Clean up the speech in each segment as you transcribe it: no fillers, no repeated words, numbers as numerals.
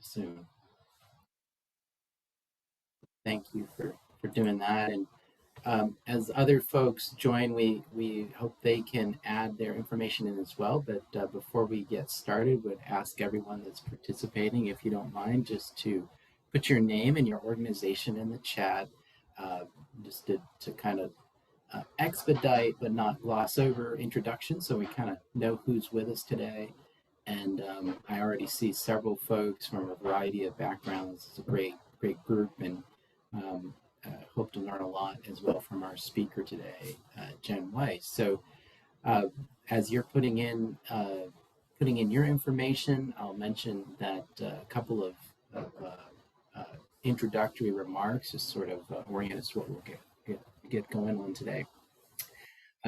soon. Thank you for doing that. And as other folks join, we hope they can add their information in as well. But before we get started, would ask everyone that's participating, if you don't mind, just to put your name and your organization in the chat, uh, just to kind of expedite but not gloss over introductions, so we kind of know who's with us today. And I already see several folks from a variety of backgrounds. It's a great group, and hope to learn a lot as well from our speaker today, Jen Weiss. So as you're putting in your information, I'll mention that a couple of introductory remarks, just sort of orient us to what we'll get going on today.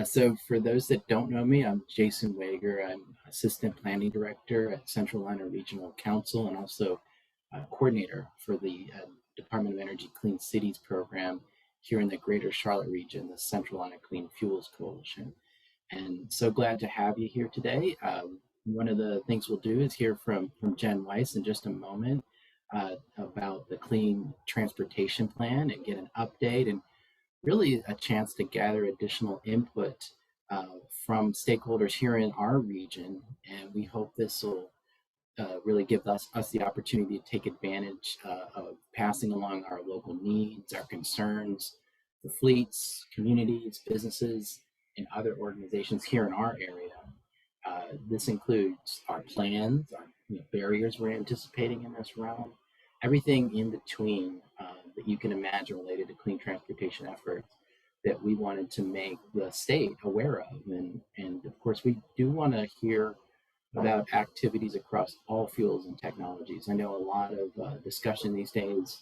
So for those that don't know me, I'm Jason Wager. I'm Assistant Planning Director at Central Atlanta Regional Council and also coordinator for the Department of Energy Clean Cities program here in the Greater Charlotte region, the Central Atlanta Clean Fuels Coalition. And so glad to have you here today. One of the things we'll do is hear from Jen Weiss in just a moment about the Clean Transportation Plan and get an update and really a chance to gather additional input from stakeholders here in our region. And we hope this will really give us the opportunity to take advantage of passing along our local needs, our concerns, the fleets, communities, businesses, and other organizations here in our area. This includes our plans, our barriers we're anticipating in this realm, everything in between that you can imagine related to clean transportation efforts that we wanted to make the state aware of. And of course, we do want to hear about activities across all fuels and technologies. I know a lot of discussion these days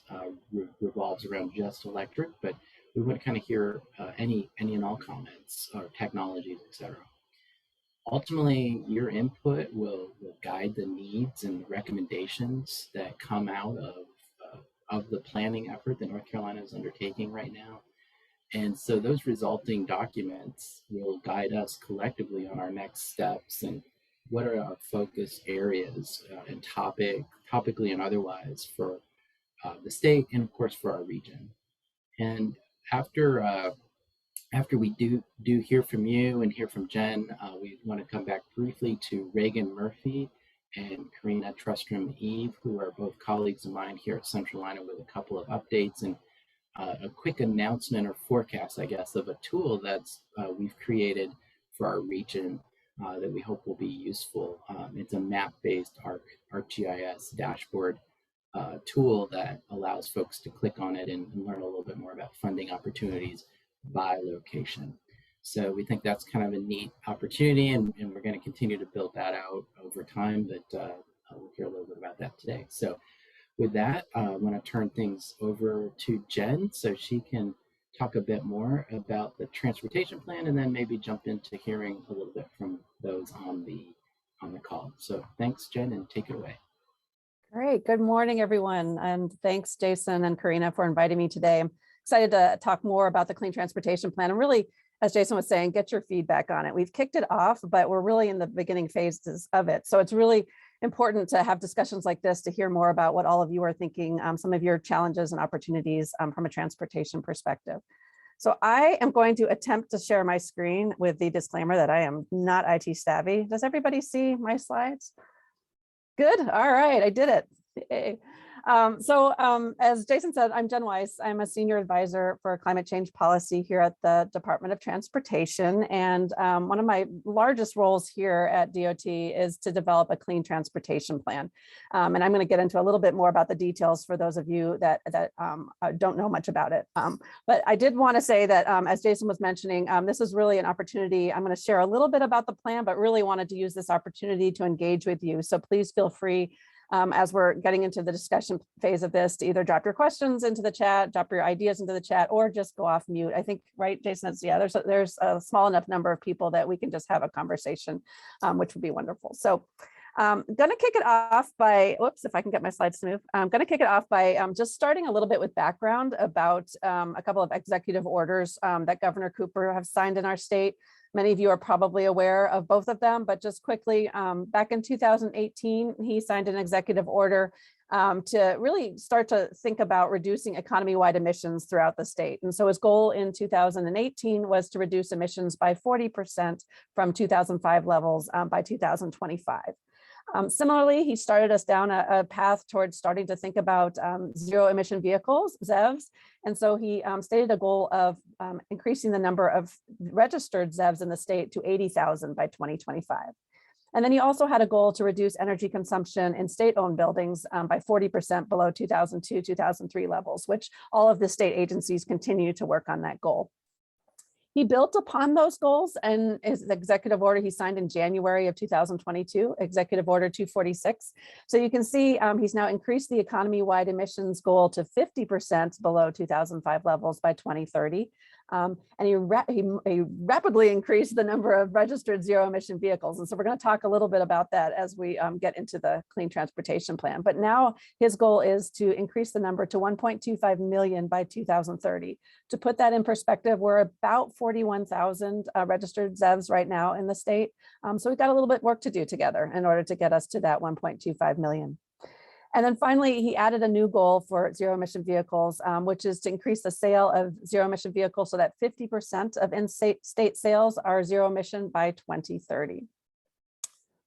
revolves around just electric, but we want to kind of hear any and all comments or technologies, etc. Ultimately, your input will guide the needs and recommendations that come out of the planning effort that North Carolina is undertaking right now. And so those resulting documents will guide us collectively on our next steps and what are our focus areas and topically and otherwise for the state and of course for our region. And after we do hear from you and hear from Jen, we want to come back briefly to Reagan Murphy and Karina Trustrom Eve, who are both colleagues of mine here at Central Atlanta, with a couple of updates and a quick announcement or forecast, I guess, of a tool that's we've created for our region that we hope will be useful. It's a map-based ArcGIS dashboard tool that allows folks to click on it and learn a little bit more about funding opportunities by location. So we think that's kind of a neat opportunity, and we're going to continue to build that out over time, but we'll hear a little bit about that today. So with that, I want to turn things over to Jen so she can talk a bit more about the transportation plan and then maybe jump into hearing a little bit from those on the call. So thanks, Jen, and take it away. Great. Good morning, everyone. And thanks, Jason and Karina, for inviting me today. I'm excited to talk more about the Clean Transportation Plan and really, as Jason was saying, get your feedback on it. We've kicked it off, but we're really in the beginning phases of it. So it's really important to have discussions like this to hear more about what all of you are thinking, some of your challenges and opportunities from a transportation perspective. So I am going to attempt to share my screen with the disclaimer that I am not IT savvy. Does everybody see my slides? Good. All right. I did it. Yay. As Jason said, I'm Jen Weiss. I'm a senior advisor for climate change policy here at the Department of Transportation. And one of my largest roles here at DOT is to develop a clean transportation plan. And I'm going to get into a little bit more about the details for those of you that don't know much about it. But I did want to say that, as Jason was mentioning, this is really an opportunity. I'm going to share a little bit about the plan, but really wanted to use this opportunity to engage with you. So please feel free as we're getting into the discussion phase of this to either drop your questions into the chat, drop your ideas into the chat, or just go off mute. I think, right, Jason, there's a small enough number of people that we can just have a conversation, which would be wonderful. So I'm going to kick it off by, whoops, if I can get my slides to move. I'm going to kick it off by just starting a little bit with background about a couple of executive orders that Governor Cooper have signed in our state. Many of you are probably aware of both of them, but just quickly, back in 2018, he signed an executive order to really start to think about reducing economy-wide emissions throughout the state. And so his goal in 2018 was to reduce emissions by 40% from 2005 levels by 2025. Similarly, he started us down a path towards starting to think about zero emission vehicles, ZEVs. And so he stated a goal of increasing the number of registered ZEVs in the state to 80,000 by 2025. And then he also had a goal to reduce energy consumption in state-owned buildings by 40% below 2002-2003 levels, which all of the state agencies continue to work on that goal. He built upon those goals and his executive order he signed in January of 2022, Executive Order 246. So you can see he's now increased the economy-wide emissions goal to 50% below 2005 levels by 2030. And he rapidly increased the number of registered zero emission vehicles. And so we're going to talk a little bit about that as we get into the Clean Transportation Plan. But now his goal is to increase the number to 1.25 million by 2030. To put that in perspective, we're about 41,000 registered ZEVs right now in the state. So we've got a little bit work to do together in order to get us to that 1.25 million. And then finally, he added a new goal for zero emission vehicles, which is to increase the sale of zero emission vehicles so that 50% of in-state sales are zero emission by 2030.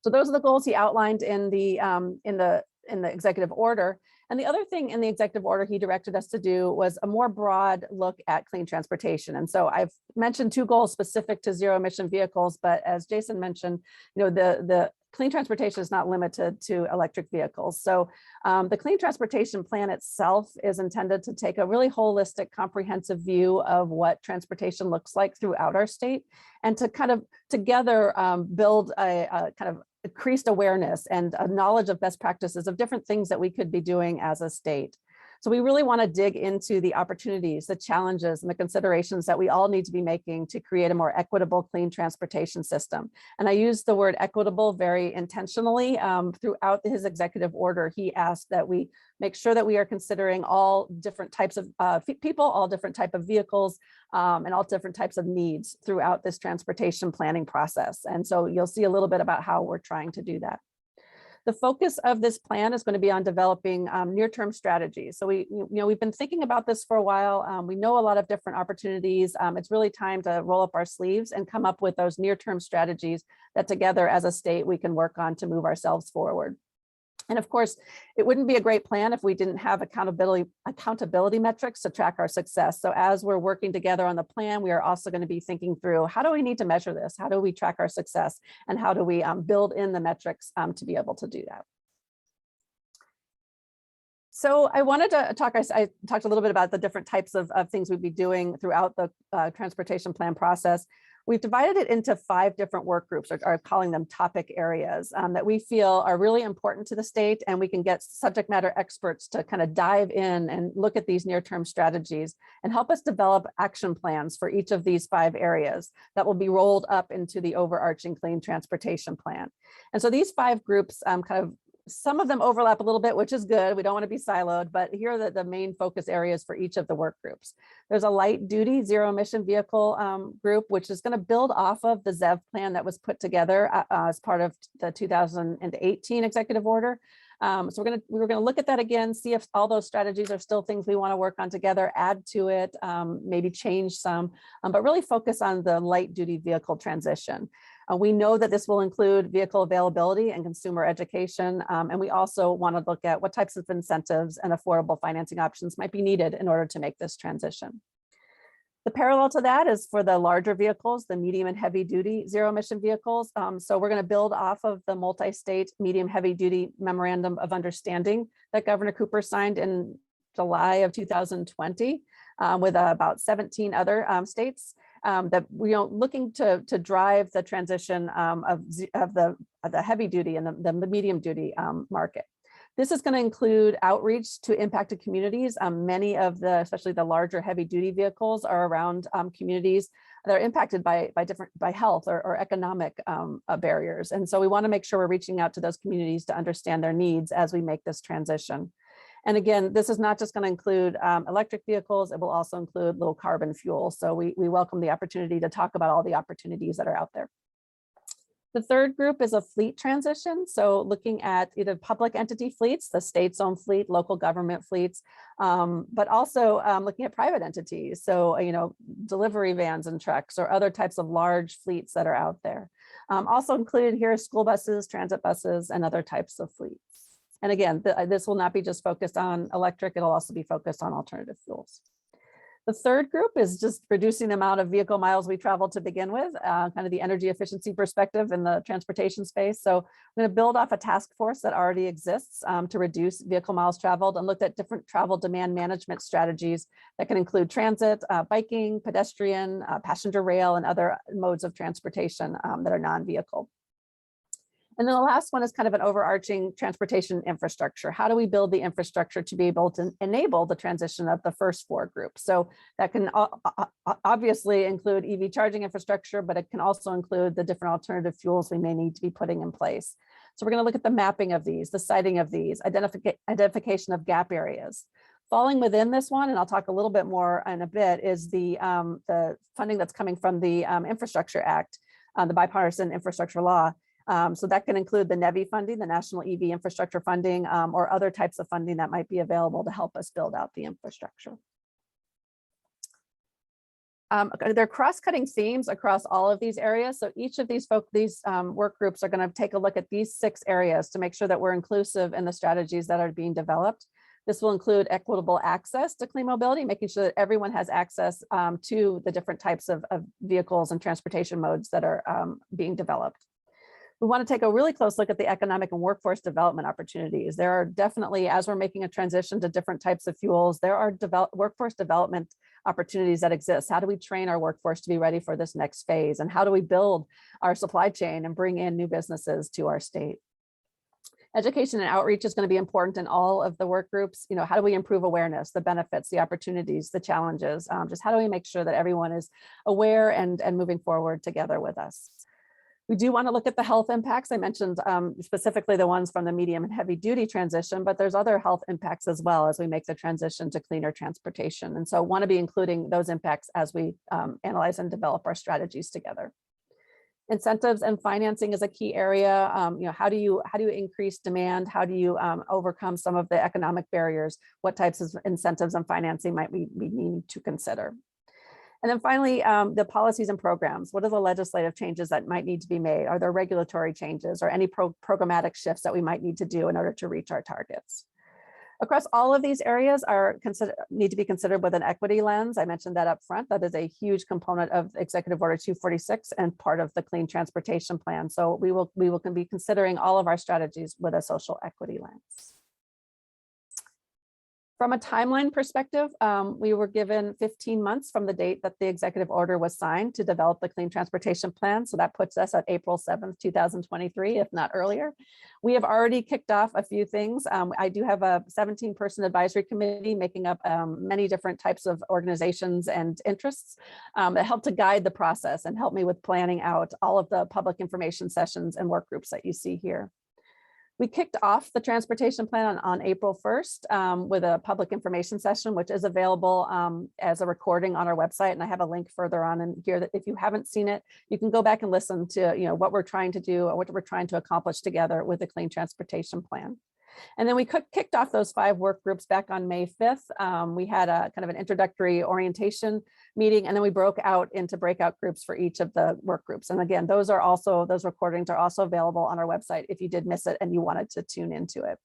So those are the goals he outlined in the executive order. And the other thing in the executive order he directed us to do was a more broad look at clean transportation. And so I've mentioned two goals specific to zero emission vehicles, but as Jason mentioned, the clean transportation is not limited to electric vehicles. So the Clean Transportation Plan itself is intended to take a really holistic, comprehensive view of what transportation looks like throughout our state, and to kind of together build a kind of increased awareness and a knowledge of best practices of different things that we could be doing as a state. So we really want to dig into the opportunities, the challenges, and the considerations that we all need to be making to create a more equitable, clean transportation system. And I use the word equitable very intentionally. Throughout his executive order, he asked that we make sure that we are considering all different types of people, all different types of vehicles, and all different types of needs throughout this transportation planning process. And so you'll see a little bit about how we're trying to do that. The focus of this plan is going to be on developing near-term strategies. So we've been thinking about this for a while. We know a lot of different opportunities. It's really time to roll up our sleeves and come up with those near-term strategies that together as a state we can work on to move ourselves forward. And of course, it wouldn't be a great plan if we didn't have accountability metrics to track our success. So as we're working together on the plan, we are also going to be thinking through, how do we need to measure this? How do we track our success? And how do we build in the metrics to be able to do that? So I wanted to talk, I talked a little bit about the different types of things we'd be doing throughout the transportation plan process. We've divided it into 5 different work groups, or calling them topic areas that we feel are really important to the state, and we can get subject matter experts to kind of dive in and look at these near-term strategies and help us develop action plans for each of these 5 areas that will be rolled up into the overarching Clean Transportation Plan. And so these 5 groups some of them overlap a little bit, which is good. We don't want to be siloed, but here are the main focus areas for each of the work groups. There's a light duty zero emission vehicle group, which is going to build off of the ZEV plan that was put together as part of the 2018 executive order. So we're gonna look at that again, see if all those strategies are still things we want to work on together, add to it, maybe change some, but really focus on the light duty vehicle transition. We know that this will include vehicle availability and consumer education, and we also want to look at what types of incentives and affordable financing options might be needed in order to make this transition. The parallel to that is for the larger vehicles, the medium and heavy duty zero emission vehicles. So we're going to build off of the multi-state medium heavy duty memorandum of understanding that Governor Cooper signed in July of 2020 with about 17 other states that we are looking to drive the transition of the heavy duty and the medium duty market. This is going to include outreach to impacted communities. Many of especially the larger heavy duty vehicles are around communities that are impacted by health or economic barriers. And so we want to make sure we're reaching out to those communities to understand their needs as we make this transition. And again, this is not just going to include electric vehicles, it will also include low carbon fuel. So we welcome the opportunity to talk about all the opportunities that are out there. The third group is a fleet transition. So looking at either public entity fleets, the state's own fleet, local government fleets, but also looking at private entities. So, delivery vans and trucks or other types of large fleets that are out there. Also included here is school buses, transit buses, and other types of fleets. And again, this will not be just focused on electric, it'll also be focused on alternative fuels. The third group is just reducing the amount of vehicle miles we travel to begin with, kind of the energy efficiency perspective in the transportation space. So I'm going to build off a task force that already exists to reduce vehicle miles traveled and looked at different travel demand management strategies that can include transit, biking, pedestrian, passenger rail, and other modes of transportation that are non-vehicle. And then the last one is kind of an overarching transportation infrastructure. How do we build the infrastructure to be able to enable the transition of the first four groups? So that can obviously include EV charging infrastructure, but it can also include the different alternative fuels we may need to be putting in place. So we're going to look at the mapping of these, the siting of these, identification of gap areas. Falling within this one, and I'll talk a little bit more in a bit, is the funding that's coming from the Infrastructure Act, the bipartisan infrastructure law. So that can include the NEVI funding, the National EV Infrastructure Funding, or other types of funding that might be available to help us build out the infrastructure. There are cross-cutting themes across all of these areas. So each of these work groups are going to take a look at these 6 areas to make sure that we're inclusive in the strategies that are being developed. This will include equitable access to clean mobility, making sure that everyone has access to the different types of vehicles and transportation modes that are being developed. We want to take a really close look at the economic and workforce development opportunities. There are definitely, as we're making a transition to different types of fuels, there are workforce development opportunities that exist. How do we train our workforce to be ready for this next phase? And how do we build our supply chain and bring in new businesses to our state? Education and outreach is going to be important in all of the work groups. How do we improve awareness, the benefits, the opportunities, the challenges? Just how do we make sure that everyone is aware and moving forward together with us? We do want to look at the health impacts. I mentioned specifically the ones from the medium and heavy duty transition, but there's other health impacts as well as we make the transition to cleaner transportation. And so want to be including those impacts as we analyze and develop our strategies together. Incentives and financing is a key area. How do you increase demand? How do you overcome some of the economic barriers? What types of incentives and financing might we need to consider? And then finally, the policies and programs. What are the legislative changes that might need to be made? Are there regulatory changes or any programmatic shifts that we might need to do in order to reach our targets? Across all of these areas need to be considered with an equity lens. I mentioned that up front. That is a huge component of Executive Order 246 and part of the Clean Transportation Plan. So we will be considering all of our strategies with a social equity lens. From a timeline perspective, we were given 15 months from the date that the executive order was signed to develop the Clean Transportation Plan. So that puts us at April 7th, 2023, if not earlier. We have already kicked off a few things. I do have a 17-person advisory committee making up many different types of organizations and interests that help to guide the process and help me with planning out all of the public information sessions and work groups that you see here. We kicked off the transportation plan on April 1st with a public information session, which is available as a recording on our website. And I have a link further on in here that if you haven't seen it, you can go back and listen to what we're trying to do or what we're trying to accomplish together with the Clean Transportation Plan. And then we kicked off those 5 work groups back on May 5th. We had a kind of an introductory orientation meeting, and then we broke out into breakout groups for each of the work groups. And again, those recordings are also available on our website if you did miss it and you wanted to tune into it.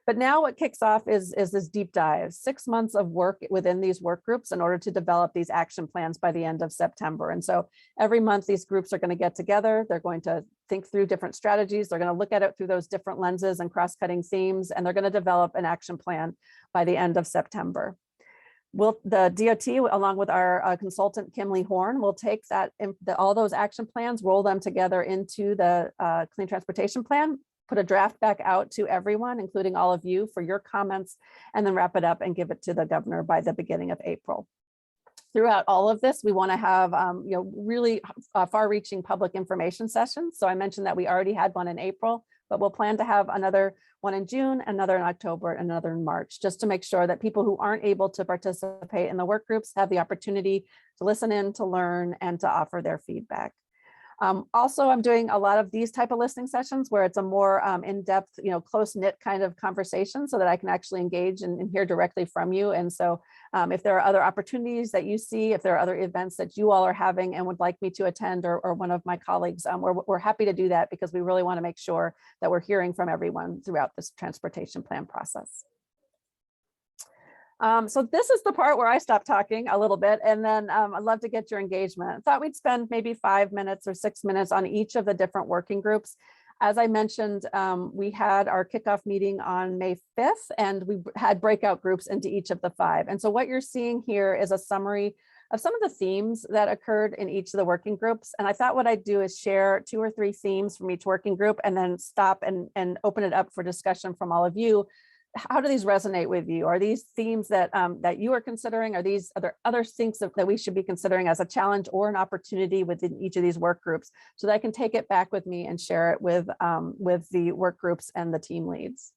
But now what kicks off is this deep dive, 6 months of work within these work groups in order to develop these action plans by the end of September. And so every month these groups are going to get together. They're going to think through different strategies. They're going to look at it through those different lenses and cross-cutting themes, and they're going to develop an action plan by the end of September. The DOT, along with our consultant, Kimley Horn, will take all those action plans, roll them together into the Clean Transportation Plan, put a draft back out to everyone, including all of you, for your comments, and then wrap it up and give it to the governor by the beginning of April. Throughout all of this, we want to have really far-reaching public information sessions. So I mentioned that we already had one in April. but we'll plan to have another one in June, another in October, and another in March, just to make sure that people who aren't able to participate in the work groups have the opportunity to listen in, to learn, and to offer their feedback. Also, I'm doing a lot of these type of listening sessions where it's a more in-depth, close-knit kind of conversation so that I can actually engage and hear directly from you. And so if there are other opportunities that you see, if there are other events that you all are having and would like me to attend, or one of my colleagues, we're happy to do that, because we really want to make sure that we're hearing from everyone throughout this transportation plan process. So this is the part where I stop talking a little bit, and then I'd love to get your engagement. I thought we'd spend maybe 5 minutes or 6 minutes on each of the different working groups. As I mentioned, we had our kickoff meeting on May 5th, and we had breakout groups into each of the 5. And so what you're seeing here is a summary of some of the themes that occurred in each of the working groups. And I thought what I'd do is share 2 or 3 themes from each working group, and then stop and open it up for discussion from all of you. How do these resonate with you? Are these themes that that you are considering? Are there other things that we should be considering as a challenge or an opportunity within each of these work groups, so that I can take it back with me and share it with the work groups and the team leads?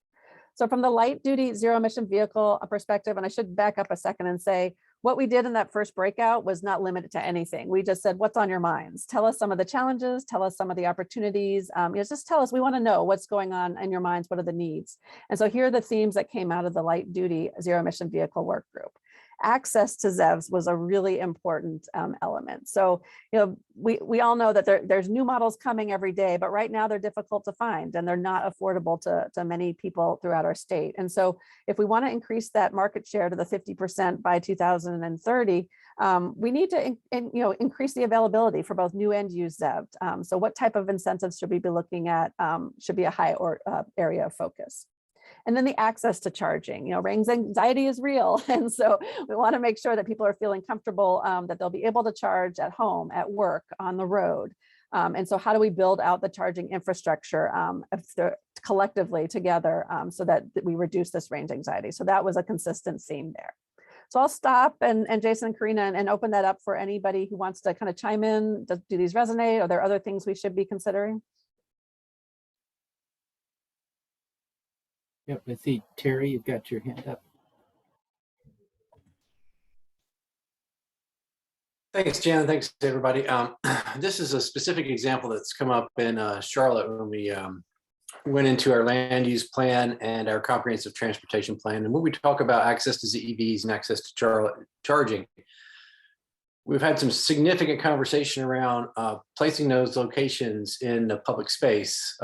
So from the light duty zero emission vehicle perspective, and I should back up a second and say, what we did in that first breakout was not limited to anything. We just said, what's on your minds? Tell us some of the challenges, tell us some of the opportunities. Just tell us, we want to know what's going on in your minds, what are the needs? And so here are the themes that came out of the light duty zero emission vehicle work group. Access to ZEVs was a really important element. So, we all know that there's new models coming every day, but right now they're difficult to find and they're not affordable to many people throughout our state. And so if we want to increase that market share to the 50% by 2030, we need to increase the availability for both new and used ZEV. So what type of incentives should we be looking at? Should be a high area of focus. And then the access to charging, range anxiety is real. And so we want to make sure that people are feeling comfortable, that they'll be able to charge at home, at work, on the road. And so how do we build out the charging infrastructure collectively together so that we reduce this range anxiety? So that was a consistent theme there. So I'll stop, and Jason and Karina, and open that up for anybody who wants to kind of chime in. Do these resonate? Are there other things we should be considering? Yep, I see Terry, you've got your hand up. Thanks, Jan. Thanks, everybody. This is a specific example that's come up in Charlotte when we went into our land use plan and our comprehensive transportation plan. And when we talk about access to ZEVs and access to charging, we've had some significant conversation around placing those locations in the public space,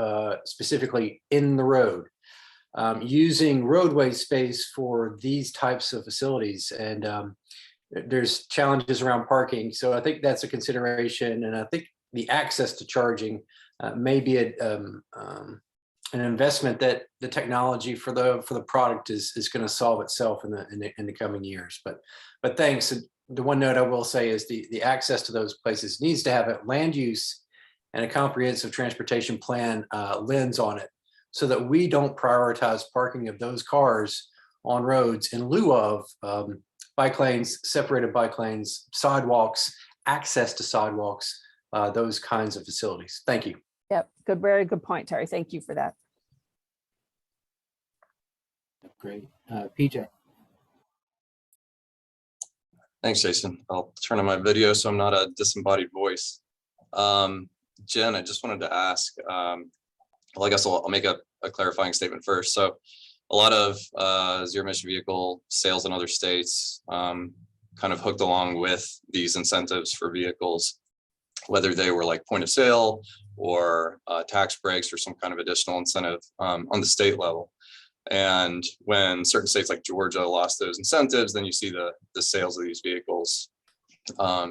specifically in the road. Using roadway space for these types of facilities. And there's challenges around parking. So I think that's a consideration. And I think the access to charging may be an investment that the technology for the product is going to solve itself in the coming years. But thanks. The one note I will say is the access to those places needs to have a land use and a comprehensive transportation plan lens on it, so that we don't prioritize parking of those cars on roads in lieu of bike lanes, separated bike lanes, sidewalks, access to sidewalks, those kinds of facilities. Thank you. Yep, good, very good point, Terry. Thank you for that. Great. PJ. Thanks, Jason. I'll turn on my video so I'm not a disembodied voice. Jen, I just wanted to ask, well, I guess I'll make a clarifying statement first. So a lot of zero emission vehicle sales in other states kind of hooked along with these incentives for vehicles, whether they were like point of sale or tax breaks or some kind of additional incentive on the state level. And when certain states like Georgia lost those incentives, then you see the sales of these vehicles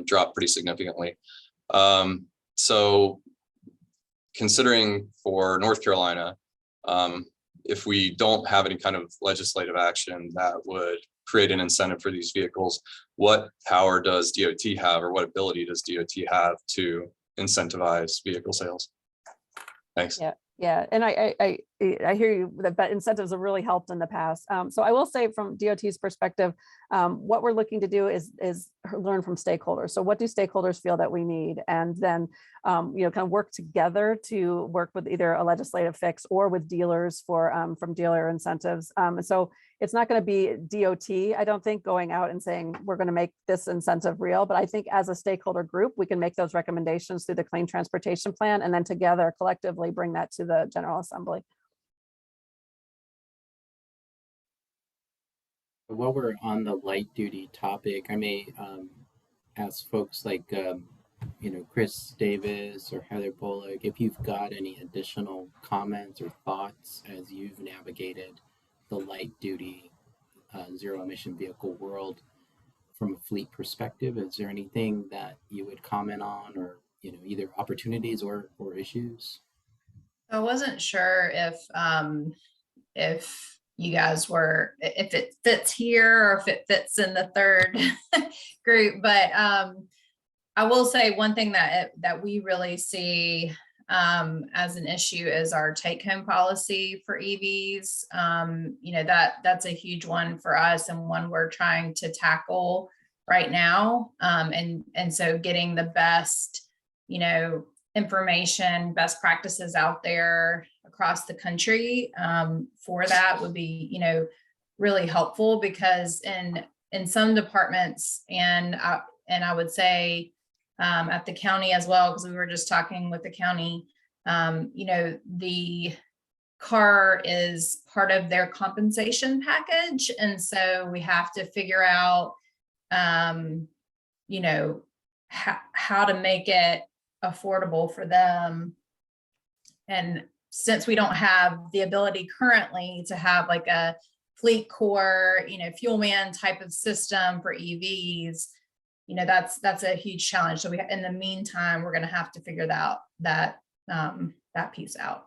drop pretty significantly. So considering for North Carolina, if we don't have any kind of legislative action that would create an incentive for these vehicles, what power does DOT have, or what ability does DOT have to incentivize vehicle sales? Thanks. Yeah, and I I hear you that incentives have really helped in the past. So I will say from DOT's perspective, what we're looking to do is learn from stakeholders. So what do stakeholders feel that we need? And then, kind of work together to work with either a legislative fix or with dealers for from dealer incentives. So it's not going to be DOT, I don't think, going out and saying, we're going to make this incentive real. But I think as a stakeholder group, we can make those recommendations through the Clean Transportation Plan, and then together collectively bring that to the General Assembly. While we're on the light duty topic, I may ask folks like, Chris Davis or Heather Bullock, if you've got any additional comments or thoughts as you've navigated the light duty zero emission vehicle world from a fleet perspective. Is there anything that you would comment on, or either opportunities or issues? I wasn't sure if you guys were, if it fits here or if it fits in the third group, but I will say one thing that we really see as an issue is our take-home policy for EVs. That's a huge one for us, and one we're trying to tackle right now. And so getting the best, information, best practices out there across the country for that would be, really helpful, because in some departments, and I would say at the county as well, because we were just talking with the county, the car is part of their compensation package. And so we have to figure out, how to make it affordable for them. And since we don't have the ability currently to have like a fleet core, fuel man type of system for EVs, that's a huge challenge. So in the meantime, we're going to have to figure that piece out.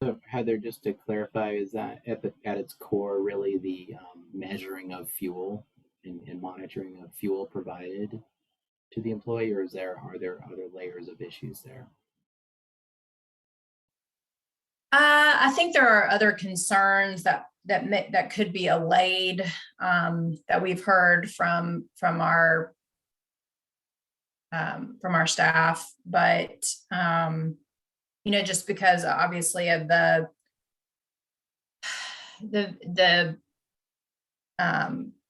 So Heather, just to clarify, is that at its core really the measuring of fuel and monitoring of fuel provided to the employee, or are there other layers of issues there? I think there are other concerns that could be allayed that we've heard from our staff, but just because obviously of the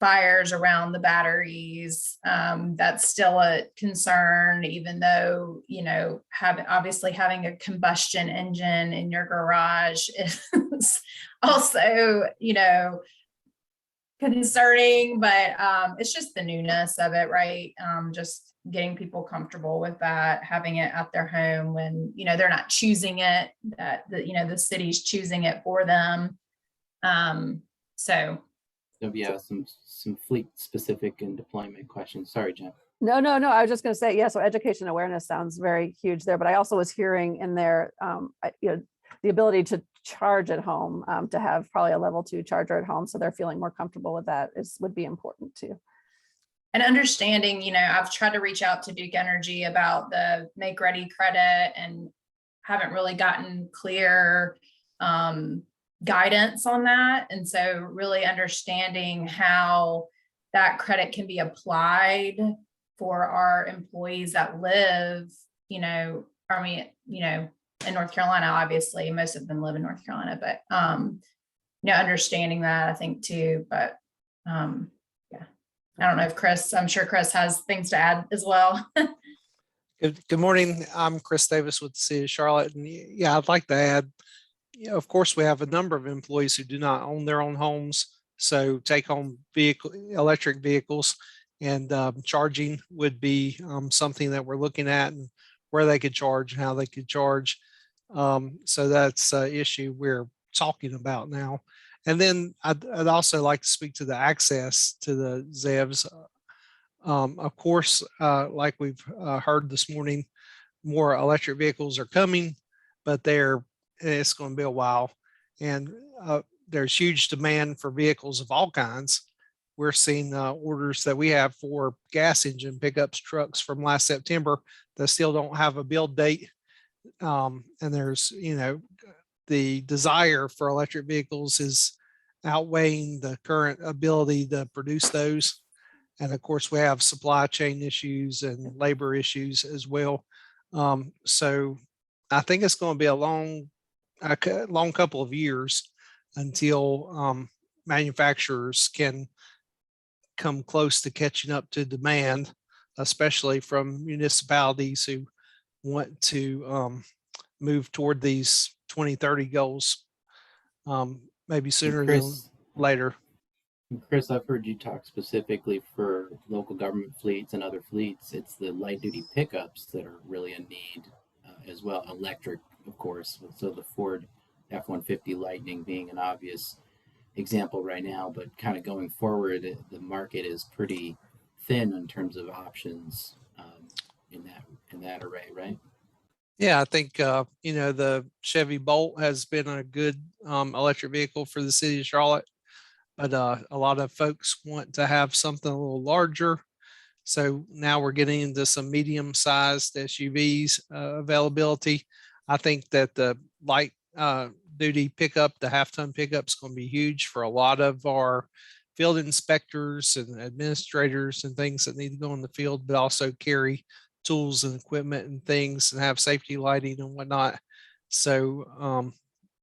fires around the batteries, that's still a concern, even though, having a combustion engine in your garage is also, concerning, but it's just the newness of it, right? Just getting people comfortable with that, having it at their home when, they're not choosing it, that the city's choosing it for them. So yeah, some fleet specific and deployment questions. Sorry, Jen. No. I was just going to say, yeah. So education awareness sounds very huge there, but I also was hearing in there, the ability to charge at home, to have probably a level 2 charger at home, so they're feeling more comfortable with that would be important too. And understanding, I've tried to reach out to Duke Energy about the make ready credit and haven't really gotten clear guidance on that. And so really understanding how that credit can be applied for our employees that live, in North Carolina. Obviously, most of them live in North Carolina, but understanding that, I think too. But yeah, I don't know if I'm sure Chris has things to add as well. Good morning. I'm Chris Davis with the City of Charlotte, and yeah, I'd like to add, of course, we have a number of employees who do not own their own homes, so take home electric vehicles, and charging would be something that we're looking at, and where they could charge and how they could charge. So that's an issue we're talking about now. And then I'd also like to speak to the access to the ZEVs. Of course, like we've heard this morning, more electric vehicles are coming, but it's going to be a while. And there's huge demand for vehicles of all kinds. We're seeing orders that we have for gas engine pickups trucks from last September that still don't have a build date. And there's, the desire for electric vehicles is outweighing the current ability to produce those. And of course, we have supply chain issues and labor issues as well. So I think it's going to be a long couple of years until manufacturers can come close to catching up to demand, especially from municipalities who want to move toward these 2030 goals, maybe sooner than later. Chris, I've heard you talk specifically for local government fleets and other fleets. It's the light duty pickups that are really a need as well. Electric, of course. So the Ford F-150 Lightning being an obvious example right now, but kind of going forward, the market is pretty thin in terms of options in that array, right? Yeah, I think the Chevy Bolt has been a good electric vehicle for the city of Charlotte, but a lot of folks want to have something a little larger. So now we're getting into some medium-sized SUVs availability. I think that the light duty pickup, the half-ton pickup, is going to be huge for a lot of our field inspectors and administrators and things that need to go in the field, but also carry tools and equipment and things and have safety lighting and whatnot. So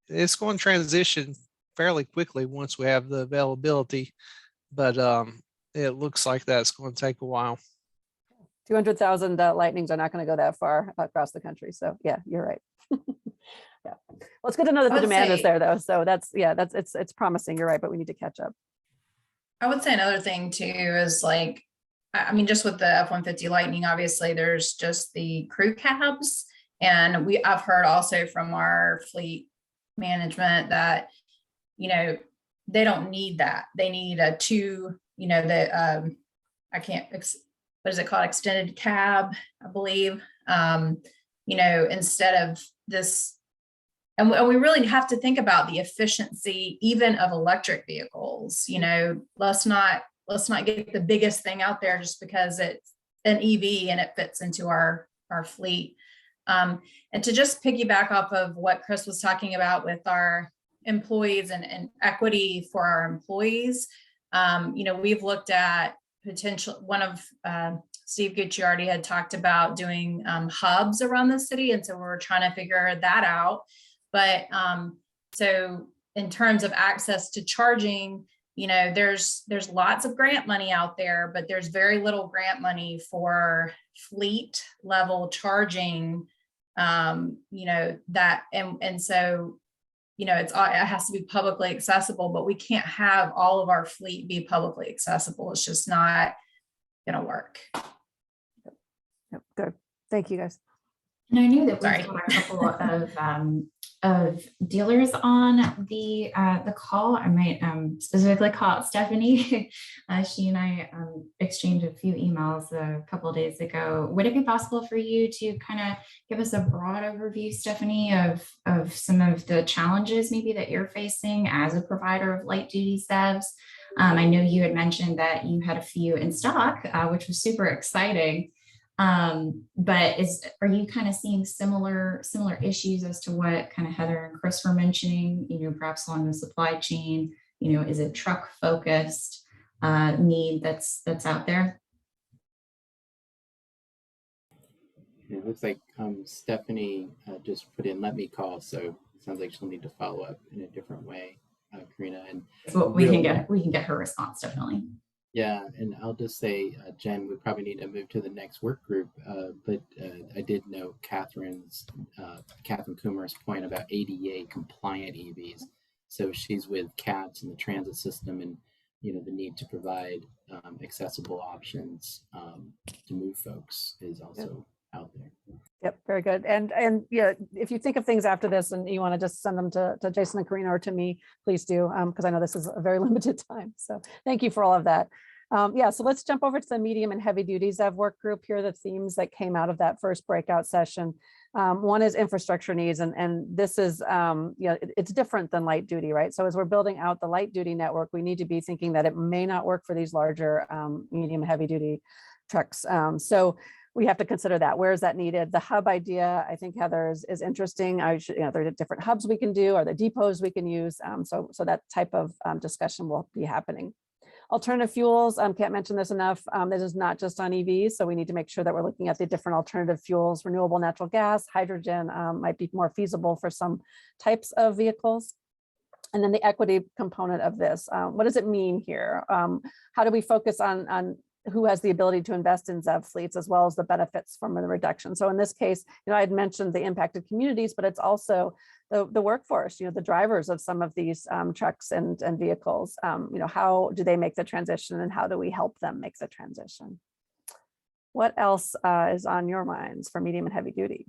it's going to transition fairly quickly once we have the availability, but it looks like that's going to take a while. 200,000 Lightnings are not going to go that far across the country. So yeah, you're right. Yeah. Well, it's good to know that the demand is there though. So it's promising. You're right, but we need to catch up. I would say another thing too is like, I mean, just with the F-150 Lightning, obviously there's just the crew cabs. And I've heard also from our fleet management that, they don't need that. They need a what is it called? Extended cab, I believe, instead of this. And we really have to think about the efficiency even of electric vehicles. Let's not get the biggest thing out there just because it's an EV and it fits into our fleet. And to just piggyback off of what Chris was talking about with our employees and equity for our employees, we've looked at potential. One of Steve Gucciardi had talked about doing hubs around the city, and so we're trying to figure that out. But so in terms of access to charging, there's lots of grant money out there, but there's very little grant money for fleet level charging. That and so it has to be publicly accessible, but we can't have all of our fleet be publicly accessible. It's just not going to work. Yep, good. Thank you, guys. And I knew that we've got a couple of dealers on the call. I might specifically call out Stephanie. She and I exchanged a few emails a couple of days ago. Would it be possible for you to kind of give us a broad overview, Stephanie, of some of the challenges maybe that you're facing as a provider of light duty ZEVs? I know you had mentioned that you had a few in stock, which was super exciting. But are you kind of seeing similar issues as to what kind of Heather and Chris were mentioning, perhaps along the supply chain, is it truck focused need that's out there? It looks like Stephanie just put in, let me call. So it sounds like she'll need to follow up in a different way, Karina. And so we can get her response, definitely. Yeah, and I'll just say, Jen, we probably need to move to the next work group, but I did note Catherine Coomer's point about ADA compliant EVs. So she's with CATS and the transit system, and the need to provide accessible options to move folks is also out there. Yep, very good. And if you think of things after this and you want to just send them to Jason and Karina or to me, please do, because I know this is a very limited time. So thank you for all of that. So let's jump over to the medium and heavy duty ZEV work group. Here are the themes that came out of that first breakout session. One is infrastructure needs, and this is, it's different than light duty, right? So as we're building out the light duty network, we need to be thinking that it may not work for these larger medium and heavy duty trucks. So we have to consider that. Where is that needed? The hub idea, I think Heather is interesting. There are different hubs we can do, or the depots we can use. So that type of discussion will be happening. Alternative fuels, can't mention this enough. This is not just on EVs, so we need to make sure that we're looking at the different alternative fuels. Renewable natural gas, hydrogen might be more feasible for some types of vehicles. And then the equity component of this, what does it mean here? How do we focus on who has the ability to invest in ZEV fleets, as well as the benefits from the reduction? So in this case, I had mentioned the impacted communities, but it's also the workforce, the drivers of some of these trucks and vehicles. How do they make the transition, and how do we help them make the transition? What else is on your minds for medium and heavy duty?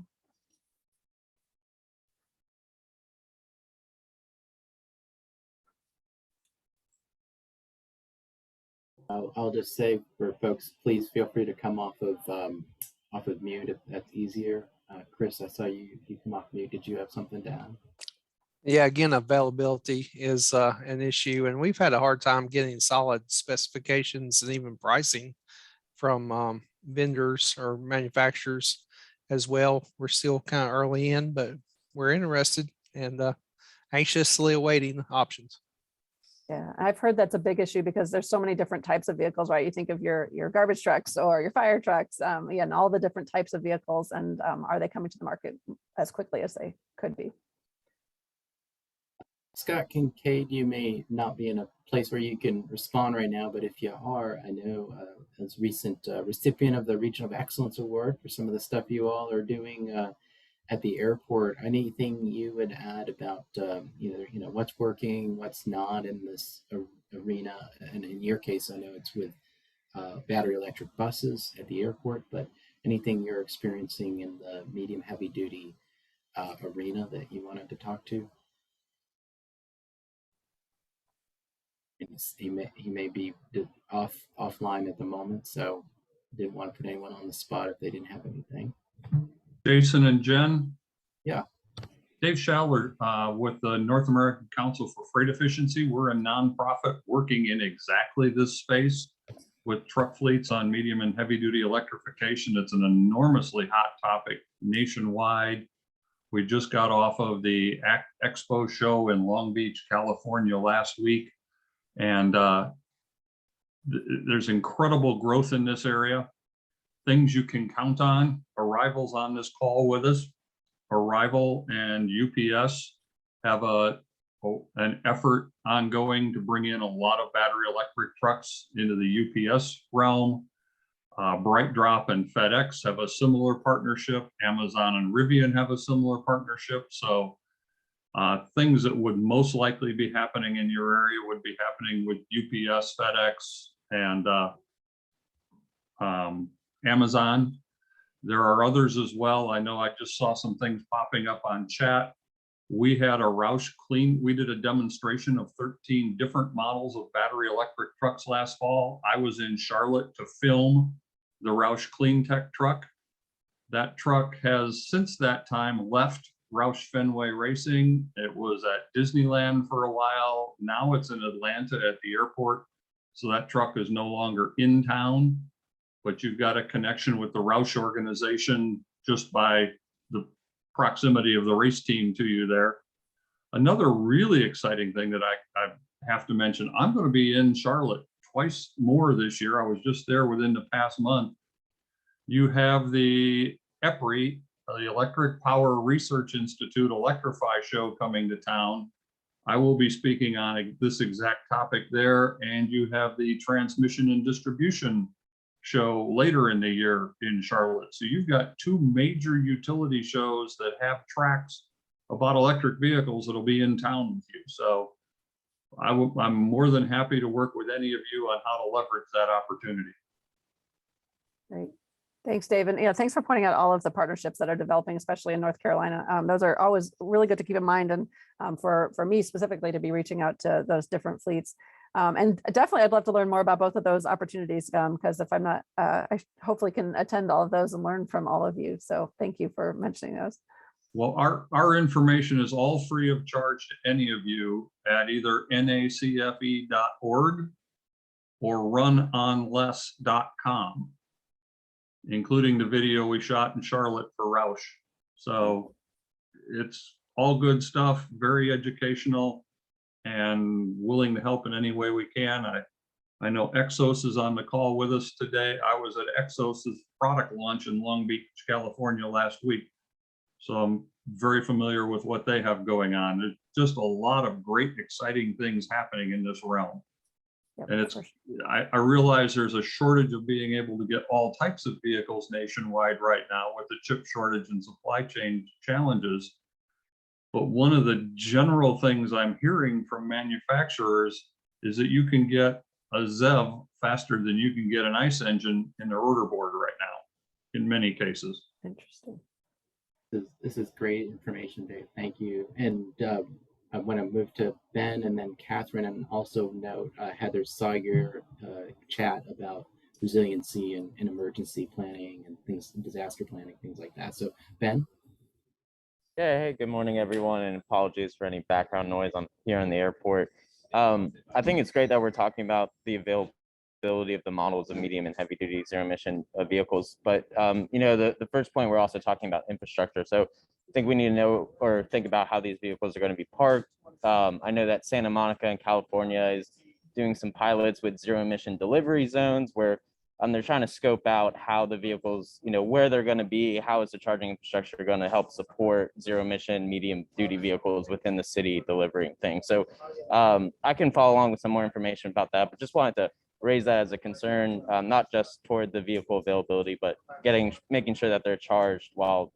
I'll just say for folks, please feel free to come off of mute if that's easier. Chris, I saw you come off mute. Did you have something to add? Yeah, again, availability is an issue, and we've had a hard time getting solid specifications and even pricing from vendors or manufacturers as well. We're still kind of early in, but we're interested and anxiously awaiting options. Yeah, I've heard that's a big issue because there's so many different types of vehicles, right? You think of your garbage trucks or your fire trucks, and all the different types of vehicles, and are they coming to the market as quickly as they could be? Scott Kincaid, you may not be in a place where you can respond right now, but if you are, I know as recent recipient of the Region of Excellence Award for some of the stuff you all are doing at the airport, anything you would add about either what's working, what's not in this arena? And in your case, I know it's with battery electric buses at the airport, but anything you're experiencing in the medium heavy duty arena that you wanted to talk to? He may be offline at the moment, so didn't want to put anyone on the spot if they didn't have anything. Jason and Jen. Yeah. Dave Schaller with the North American Council for Freight Efficiency. We're a nonprofit working in exactly this space with truck fleets on medium and heavy duty electrification. It's an enormously hot topic nationwide. We just got off of the Expo show in Long Beach, California last week. And there's incredible growth in this area. Things you can count on. Arrivals on this call with us. Arrival and UPS have an effort ongoing to bring in a lot of battery electric trucks into the UPS realm. Bright Drop and FedEx have a similar partnership. Amazon and Rivian have a similar partnership. So things that would most likely be happening in your area would be happening with UPS, FedEx, and Amazon. There are others as well. I know I just saw some things popping up on chat. We had a Roush Clean. We did a demonstration of 13 different models of battery electric trucks last fall. I was in Charlotte to film the Roush Clean Tech truck. That truck has since that time left Roush Fenway Racing. It was at Disneyland for a while. Now it's in Atlanta at the airport. So that truck is no longer in town, but you've got a connection with the Roush organization just by the proximity of the race team to you there. Another really exciting thing that I have to mention, I'm going to be in Charlotte twice more this year. I was just there within the past month. You have the EPRI, the Electric Power Research Institute Electrify show coming to town. I will be speaking on this exact topic there, and you have the Transmission and Distribution show later in the year in Charlotte. So you've got two major utility shows that have tracks about electric vehicles that'll be in town with you. So I'm more than happy to work with any of you on how to leverage that opportunity. Great. Thanks, Dave. And thanks for pointing out all of the partnerships that are developing, especially in North Carolina. Those are always really good to keep in mind, and for me specifically to be reaching out to those different fleets. And definitely, I'd love to learn more about both of those opportunities, because if I'm not, I hopefully can attend all of those and learn from all of you. So thank you for mentioning those. Well, our information is all free of charge to any of you at either nacfe.org or runonless.com. including the video we shot in Charlotte for Roush. So it's all good stuff, very educational, and willing to help in any way we can. I know Exos is on the call with us today. I was at Exos's product launch in Long Beach, California last week. So I'm very familiar with what they have going on. There's just a lot of great, exciting things happening in this realm. Yep, And it's, for sure. I realize there's a shortage of being able to get all types of vehicles nationwide right now with the chip shortage and supply chain challenges. But one of the general things I'm hearing from manufacturers is that you can get a ZEV faster than you can get an ICE engine in their order board right now, in many cases. Interesting. This is great information, Dave. Thank you. And I want to move to Ben and then Catherine, and also note Heather saw your chat about resiliency and emergency planning and things, disaster planning, things like that. So Ben. Yeah, hey, good morning, everyone, and apologies for any background noise. I'm here in the airport. I think it's great that we're talking about the availability of the models of medium and heavy duty zero emission vehicles. But, you know, the first point, we're also talking about infrastructure. So I think we need to know or think about how these vehicles are going to be parked. I know that Santa Monica in California is doing some pilots with zero emission delivery zones where they're trying to scope out how the vehicles, you know, where they're going to be, how is the charging infrastructure going to help support zero emission medium duty vehicles within the city delivering things. So I can follow along with some more information about that, but just wanted to raise that as a concern, not just toward the vehicle availability, but making sure that they're charged while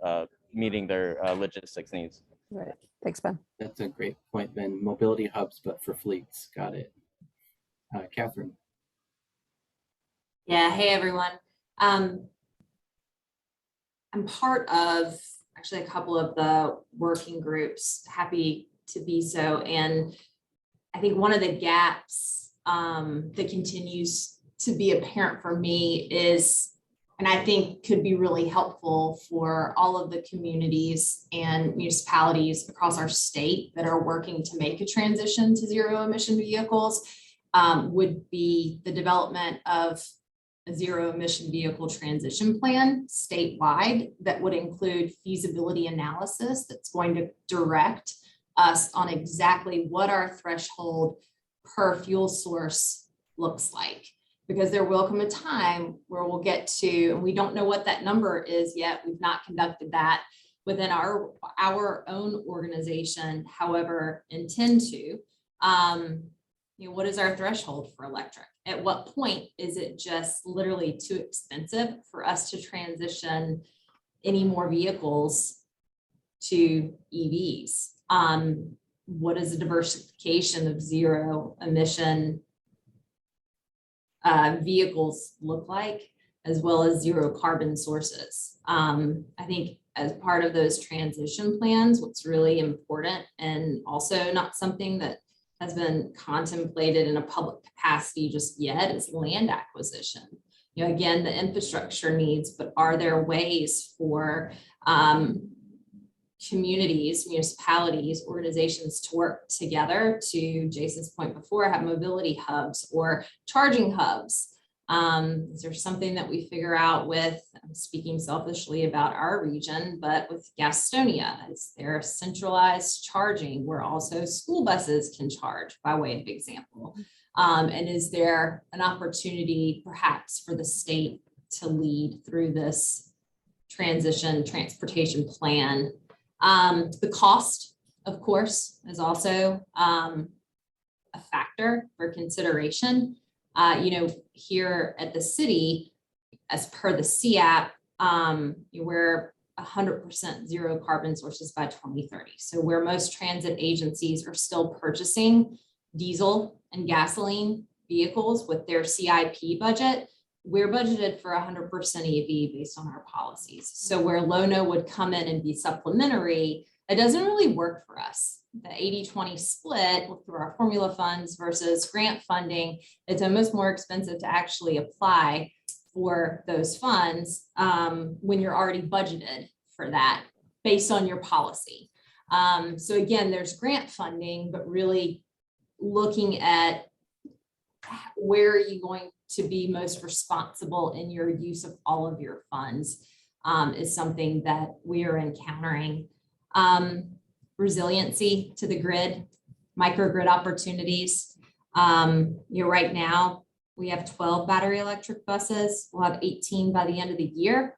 meeting their logistics needs. Right. Thanks, Ben. That's a great point, Ben. Mobility hubs, but for fleets. Got it. Catherine. Yeah, hey everyone. I'm part of actually a couple of the working groups, happy to be so. And I think one of the gaps that continues to be apparent for me is, and I think could be really helpful for all of the communities and municipalities across our state that are working to make a transition to zero emission vehicles, would be the development of a zero emission vehicle transition plan statewide that would include feasibility analysis that's going to direct us on exactly what our threshold per fuel source looks like. Because there will come a time where we'll get to, and we don't know what that number is yet. We've not conducted that within our own organization, however, intend to. What is our threshold for electric? At what point is it just literally too expensive for us to transition any more vehicles to EVs? What is the diversification of zero emission vehicles look like, as well as zero carbon sources? I think as part of those transition plans, what's really important, and also not something that has been contemplated in a public capacity just yet, is land acquisition. Again, the infrastructure needs, but are there ways for communities, municipalities, organizations to work together to, Jason's point before, have mobility hubs or charging hubs? Is there something that we figure out with, I'm speaking selfishly about our region, but with Gastonia, is there centralized charging where also school buses can charge, by way of example? And is there an opportunity perhaps for the state to lead through this transportation plan? The cost, of course, is also a factor for consideration. Here at the city, as per the CAP, we're 100% zero carbon sources by 2030. So where most transit agencies are still purchasing diesel and gasoline vehicles with their CIP budget, we're budgeted for 100% EV based on our policies. So where Lono would come in and be supplementary, it doesn't really work for us. The 80-20 split through our formula funds versus grant funding, it's almost more expensive to actually apply for those funds when you're already budgeted for that based on your policy. So again, there's grant funding, but really looking at where are you going to be most responsible in your use of all of your funds is something that we are encountering. Resiliency to the grid, microgrid opportunities. Right now we have 12 battery electric buses. We'll have 18 by the end of the year.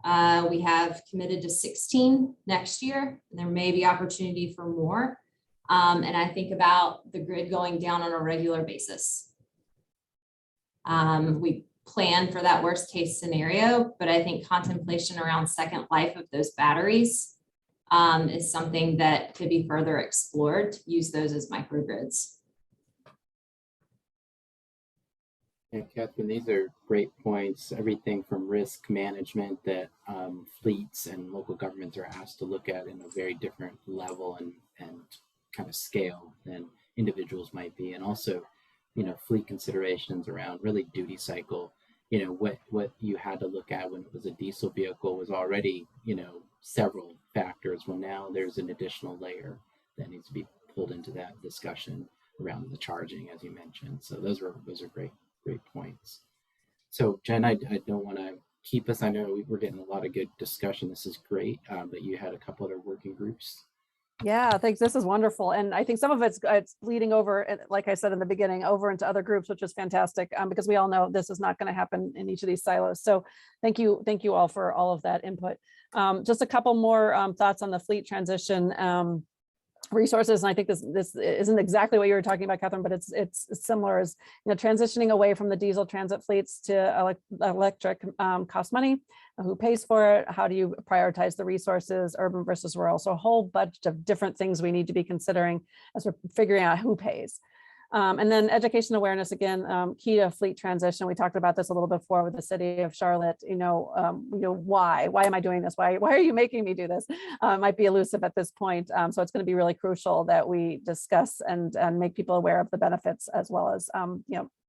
We have committed to 16 next year. And there may be opportunity for more. And I think about the grid going down on a regular basis. We plan for that worst case scenario, but I think contemplation around second life of those batteries is something that could be further explored to use those as microgrids. Yeah, Catherine, these are great points. Everything from risk management that fleets and local governments are asked to look at in a very different level and kind of scale than individuals might be. And also, fleet considerations around really duty cycle. What you had to look at when it was a diesel vehicle was already, several factors. Well, now there's an additional layer that needs to be pulled into that discussion around the charging, as you mentioned. So those are great points. So Jen, I don't want to keep us. I know we're getting a lot of good discussion. This is great, but you had a couple other working groups. Yeah, thanks. This is wonderful. And I think some of it's leading over, like I said in the beginning, over into other groups, which is fantastic because we all know this is not going to happen in each of these silos. So thank you all for all of that input. Just a couple more thoughts on the fleet transition resources. And I think this isn't exactly what you were talking about, Catherine, but it's similar as, transitioning away from the diesel transit fleets to electric costs money. Who pays for it? How do you prioritize the resources, urban versus rural? So a whole bunch of different things we need to be considering as we're figuring out who pays. And then education awareness, again, key to fleet transition. We talked about this a little before with the city of Charlotte. Why am I doing this? Why are you making me do this? Might be elusive at this point. So it's going to be really crucial that we discuss and make people aware of the benefits as well as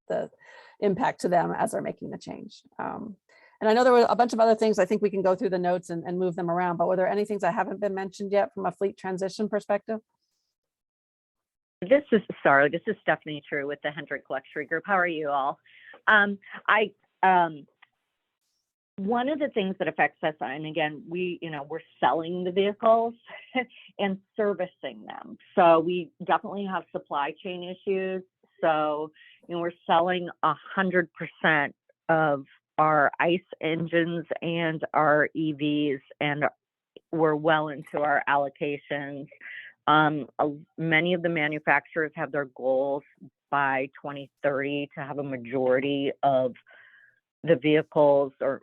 the impact to them as they're making the change. And I know there were a bunch of other things. I think we can go through the notes and move them around. But were there any things that haven't been mentioned yet from a fleet transition perspective? This is Stephanie True with the Hendrick Luxury Group. How are you all? One of the things that affects us, and again, we're selling the vehicles and servicing them. So we definitely have supply chain issues. So, we're selling 100% of our ICE engines and our EVs, and we're well into our allocations. Many of the manufacturers have their goals by 2030 to have a majority of the vehicles, or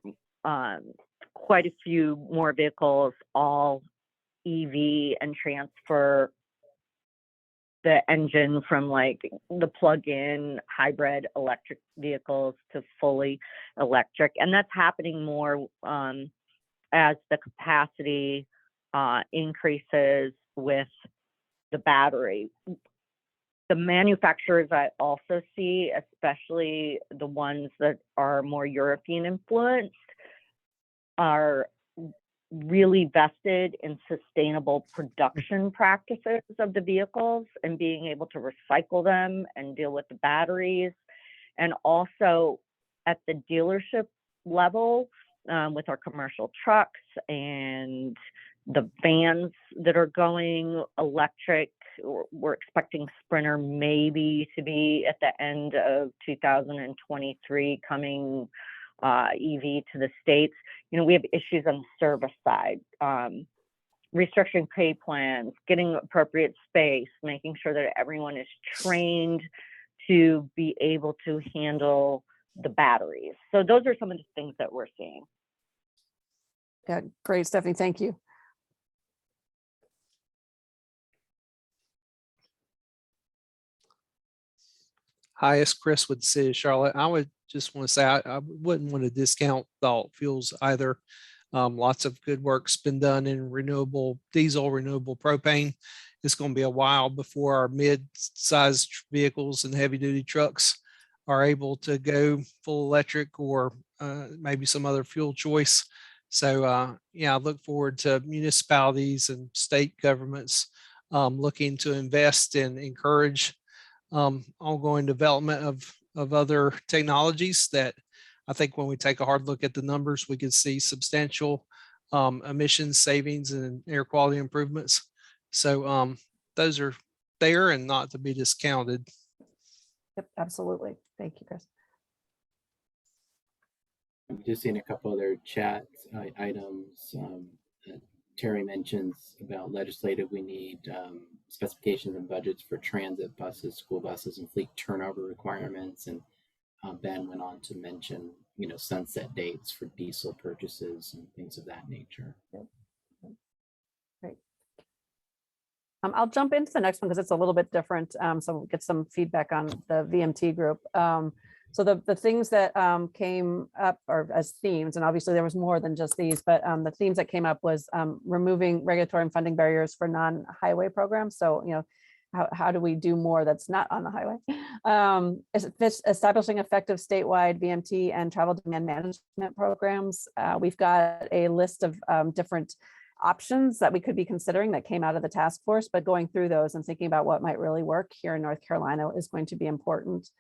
quite a few more vehicles, all EV, and transfer the engine from like the plug-in hybrid electric vehicles to fully electric. And that's happening more as the capacity increases with the battery. The manufacturers I also see, especially the ones that are more European influenced, are really vested in sustainable production practices of the vehicles and being able to recycle them and deal with the batteries. And also at the dealership level, with our commercial trucks and the vans that are going electric. We're expecting Sprinter maybe to be at the end of 2023 coming EV to the States. We have issues on the service side, restructuring pay plans, getting appropriate space, making sure that everyone is trained to be able to handle the batteries. So those are some of the things that we're seeing. Yeah, great, Stephanie, thank you. Hi, it's Chris with the City of Charlotte. I would just want to say I wouldn't want to discount alt fuels either. Lots of good work's been done in renewable diesel, renewable propane. It's going to be a while before our mid-sized vehicles and heavy-duty trucks are able to go full electric or maybe some other fuel choice. So yeah, I look forward to municipalities and state governments looking to invest and encourage ongoing development of other technologies that I think when we take a hard look at the numbers, we could see substantial emissions savings and air quality improvements. So those are there and not to be discounted. Yep, absolutely. Thank you, Chris. I'm just seeing a couple other chat items. Terry mentions about legislative, we need specifications and budgets for transit buses, school buses, and fleet turnover requirements. And Ben went on to mention, sunset dates for diesel purchases and things of that nature. Yep. Great. I'll jump into the next one because it's a little bit different. So we'll get some feedback on the VMT group. So the things that came up or as themes, and obviously there was more than just these, but the themes that came up was removing regulatory and funding barriers for non-highway programs. So, how do we do more that's not on the highway? Establishing effective statewide VMT and travel demand management programs. We've got a list of different options that we could be considering that came out of the task force, but going through those and thinking about what might really work here in North Carolina is going to be important.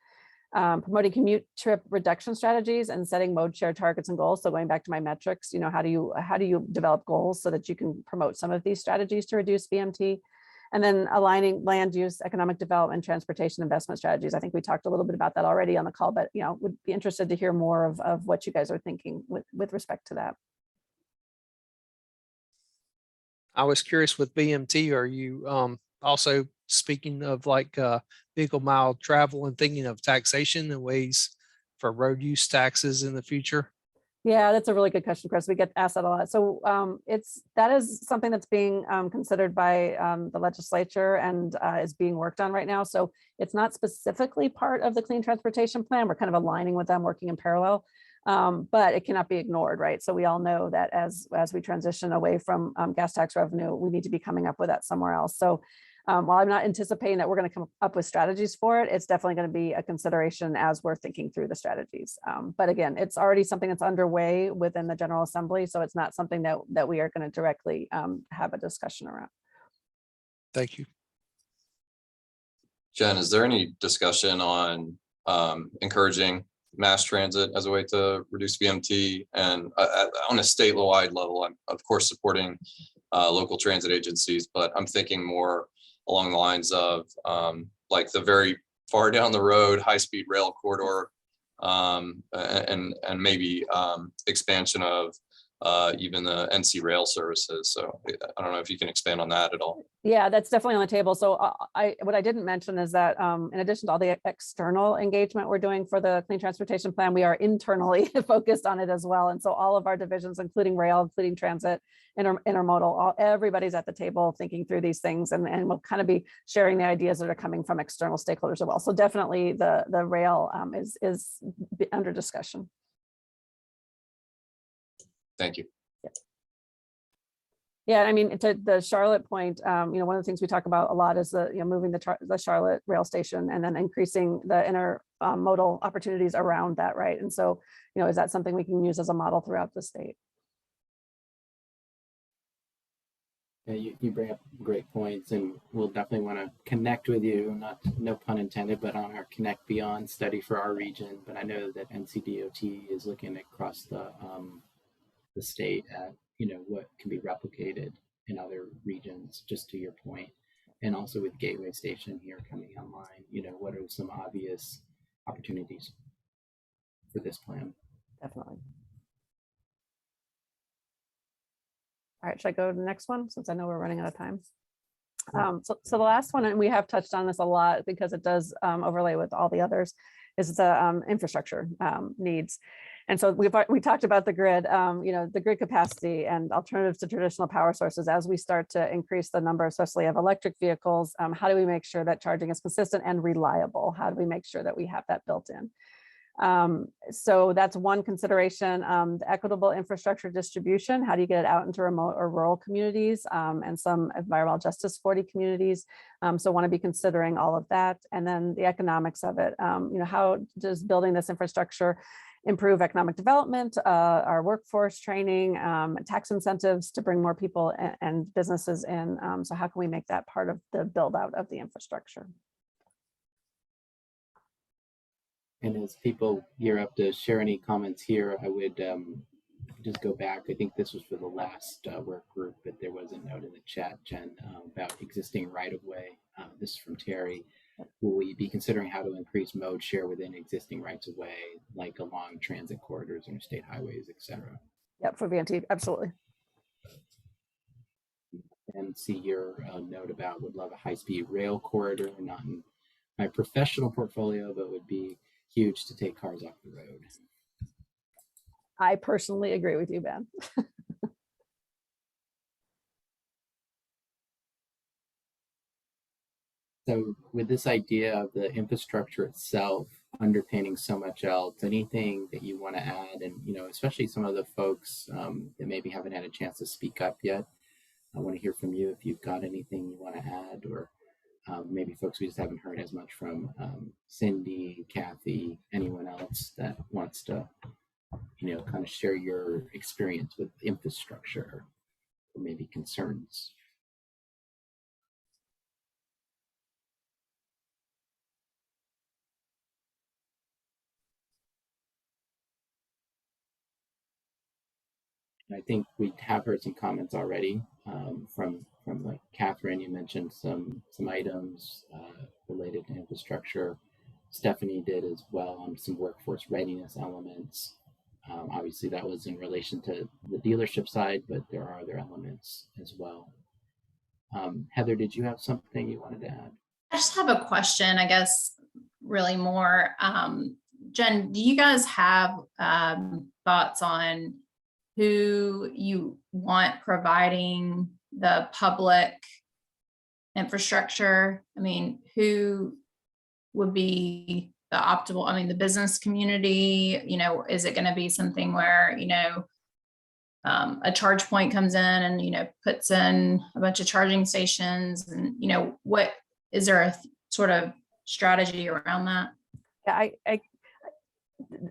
Promoting commute trip reduction strategies and setting mode share targets and goals. So going back to my metrics, how do you develop goals so that you can promote some of these strategies to reduce VMT? And then aligning land use, economic development, transportation investment strategies. I think we talked a little bit about that already on the call, but would be interested to hear more of what you guys are thinking with respect to that. I was curious with BMT, are you also speaking of like vehicle mile travel and thinking of taxation and ways for road use taxes in the future? Yeah, that's a really good question, Chris. We get asked that a lot. So that is something that's being considered by the legislature and is being worked on right now. So it's not specifically part of the Clean Transportation Plan. We're kind of aligning with them, working in parallel. But it cannot be ignored, right? So we all know that as we transition away from gas tax revenue, we need to be coming up with that somewhere else. So while I'm not anticipating that we're going to come up with strategies for it, it's definitely going to be a consideration as we're thinking through the strategies. But again, it's already something that's underway within the General Assembly. So it's not something that we are going to directly have a discussion around. Thank you. Jen, is there any discussion on encouraging mass transit as a way to reduce VMT? And on a statewide level, I'm of course supporting local transit agencies, but I'm thinking more along the lines of like the very far down the road, high-speed rail corridor, and maybe expansion of even the NC rail services. So I don't know if you can expand on that at all. Yeah, that's definitely on the table. So what I didn't mention is that in addition to all the external engagement we're doing for the Clean Transportation Plan, we are internally focused on it as well. And so all of our divisions, including rail, including transit, intermodal, everybody's at the table thinking through these things, and we'll kind of be sharing the ideas that are coming from external stakeholders as well. So definitely the rail is under discussion. Thank you. Yeah, I mean, to the Charlotte point, one of the things we talk about a lot is moving the Charlotte rail station and then increasing the intermodal opportunities around that, right? And so, is that something we can use as a model throughout the state? Yeah, you bring up great points, and we'll definitely want to connect with you, no pun intended, but on our Connect Beyond study for our region. But I know that NCDOT is looking across the state at what can be replicated in other regions, just to your point, and also with Gateway Station here coming online, what are some obvious opportunities for this plan? Definitely. All right, should I go to the next one since I know we're running out of time? So the last one, and we have touched on this a lot because it does overlay with all the others, is the infrastructure needs. And so we talked about the grid, the grid capacity and alternatives to traditional power sources. As we start to increase the number, especially of electric vehicles, how do we make sure that charging is consistent and reliable? How do we make sure that we have that built in? So that's one consideration. The equitable infrastructure distribution, how do you get it out into remote or rural communities and some environmental justice 40 communities? So want to be considering all of that. And then the economics of it, how does building this infrastructure improve economic development, our workforce training, tax incentives to bring more people and businesses in. So how can we make that part of the build out of the infrastructure? And as people gear up to share any comments here, I would just go back. I think this was for the last work group, but there was a note in the chat, Jen, about existing right-of-way. This is from Terry. Will we be considering how to increase mode share within existing rights-of-way, like along transit corridors, interstate highways, etc.? Yep, for VNT, absolutely. And see your note about would love a high-speed rail corridor, not in my professional portfolio, but would be huge to take cars off the road. I personally agree with you, Ben. So with this idea of the infrastructure itself underpinning so much else, anything that you want to add, and especially some of the folks that maybe haven't had a chance to speak up yet, I want to hear from you if you've got anything you want to add, or maybe folks we just haven't heard as much from. Cindy, Kathy, anyone else that wants to kind of share your experience with infrastructure or maybe concerns. I think we have heard some comments already from like Catherine. You mentioned some items related to infrastructure. Stephanie did as well on some workforce readiness elements. Obviously, that was in relation to the dealership side, but there are other elements as well. Heather, did you have something you wanted to add? I just have a question, I guess, really more. Jen, do you guys have thoughts on who you want providing the public infrastructure? I mean, who would be the optimal? I mean, the business community, is it going to be something where, a charge point comes in and, puts in a bunch of charging stations and, what is there a sort of strategy around that? Yeah,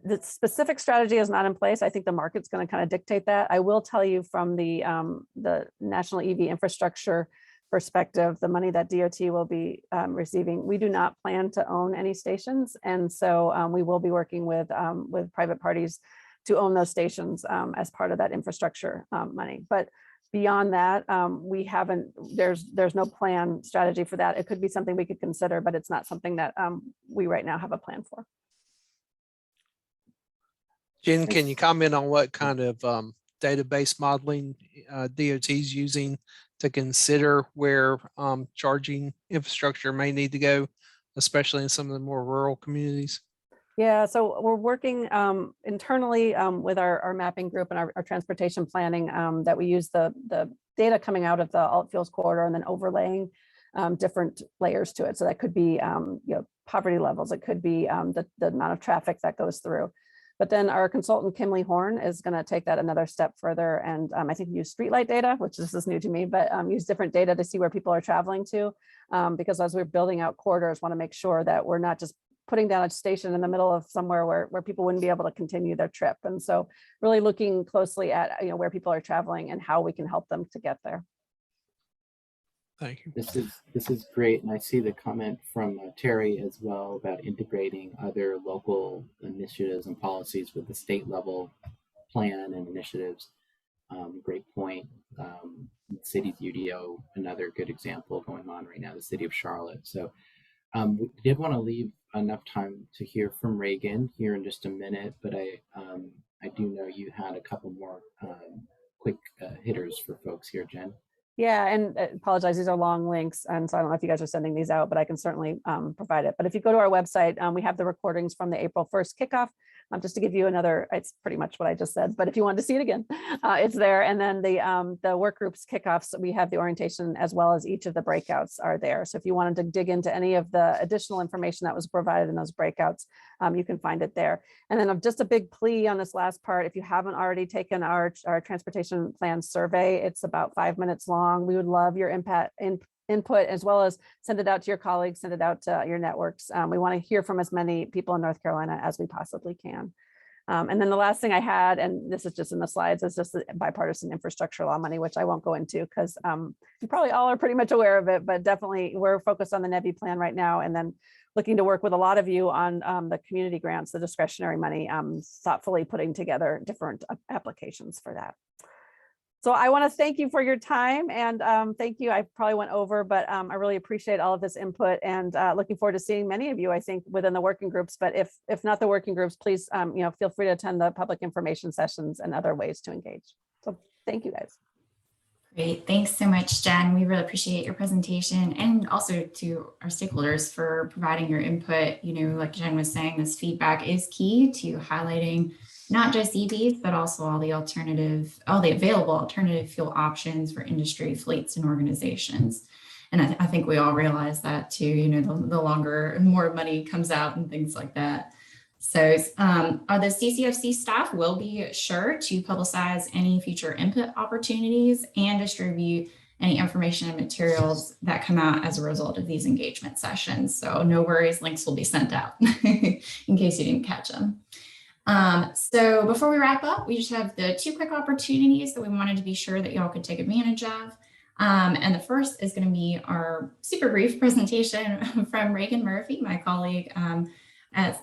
the specific strategy is not in place. I think the market's going to kind of dictate that. I will tell you from the National EV Infrastructure perspective, the money that DOT will be receiving, we do not plan to own any stations. And so we will be working with private parties to own those stations as part of that infrastructure money. But beyond that, we haven't, there's no plan strategy for that. It could be something we could consider, but it's not something that we right now have a plan for. Jen, can you comment on what kind of database modeling DOT is using to consider where charging infrastructure may need to go, especially in some of the more rural communities? Yeah, so we're working internally with our mapping group and our transportation planning that we use the data coming out of the alt fuels corridor and then overlaying different layers to it. So that could be poverty levels, it could be the amount of traffic that goes through. But then our consultant, Kimley Horn, is going to take that another step further and I think use streetlight data, which this is new to me, but use different data to see where people are traveling to. Because as we're building out corridors, want to make sure that we're not just putting down a station in the middle of somewhere where people wouldn't be able to continue their trip. And so really looking closely at where people are traveling and how we can help them to get there. Thank you. This is great, and I see the comment from Terry as well about integrating other local initiatives and policies with the state level plan and initiatives. Great point. City's UDO, another good example going on right now, the city of Charlotte. So we did want to leave enough time to hear from Reagan here in just a minute, but I do know you had a couple more quick hitters for folks here, Jen. Yeah, and apologize, these are long links. And so I don't know if you guys are sending these out, but I can certainly provide it. But if you go to our website, we have the recordings from the April 1st kickoff. Just to give you another, it's pretty much what I just said, but if you wanted to see it again, it's there. And then the work groups kickoffs, we have the orientation as well as each of the breakouts are there. So if you wanted to dig into any of the additional information that was provided in those breakouts, you can find it there. And then just a big plea on this last part, if you haven't already taken our transportation plan survey, it's about 5 minutes long. We would love your input as well as send it out to your colleagues, send it out to your networks. We want to hear from as many people in North Carolina as we possibly can. And then the last thing I had, and this is just in the slides, is just the bipartisan infrastructure law money, which I won't go into because you probably all are pretty much aware of it, but definitely we're focused on the NEVI plan right now. And then looking to work with a lot of you on the community grants, the discretionary money, thoughtfully putting together different applications for that. So I want to thank you for your time, and thank you. I probably went over, but I really appreciate all of this input, and looking forward to seeing many of you, I think, within the working groups. But if not the working groups, please, feel free to attend the public information sessions and other ways to engage. So thank you, guys. Great. Thanks so much, Jen. We really appreciate your presentation, and also to our stakeholders for providing your input. Like Jen was saying, this feedback is key to highlighting not just EVs, but also all the available alternative fuel options for industry, fleets, and organizations. And I think we all realize that too, the longer and more money comes out and things like that. So the CCFC staff will be sure to publicize any future input opportunities and distribute any information and materials that come out as a result of these engagement sessions. So no worries, links will be sent out in case you didn't catch them. So before we wrap up, we just have the 2 quick opportunities that we wanted to be sure that y'all could take advantage of. And the first is going to be our super brief presentation from Reagan Murphy, my colleague at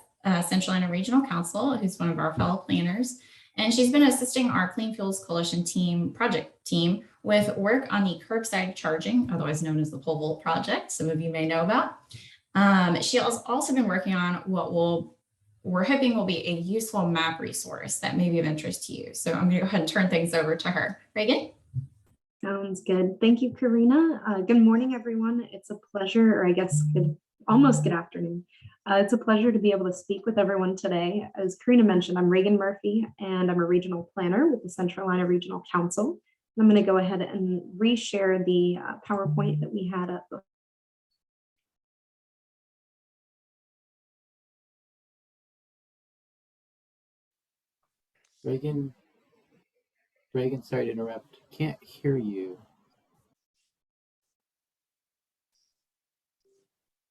Central Atlanta Regional Council, who's one of our fellow planners. And she's been assisting our Clean Fuels Coalition project team with work on the curbside charging, otherwise known as the pole vault project, some of you may know about. She has also been working on what we're hoping will be a useful map resource that may be of interest to you. So I'm going to go ahead and turn things over to her. Reagan? Sounds good. Thank you, Karina. Good morning, everyone. It's a pleasure, or I guess almost good afternoon. It's a pleasure to be able to speak with everyone today. As Karina mentioned, I'm Reagan Murphy, and I'm a regional planner with the Central Atlanta Regional Council. I'm going to go ahead and reshare the PowerPoint that we had up. Reagan, sorry to interrupt. Can't hear you.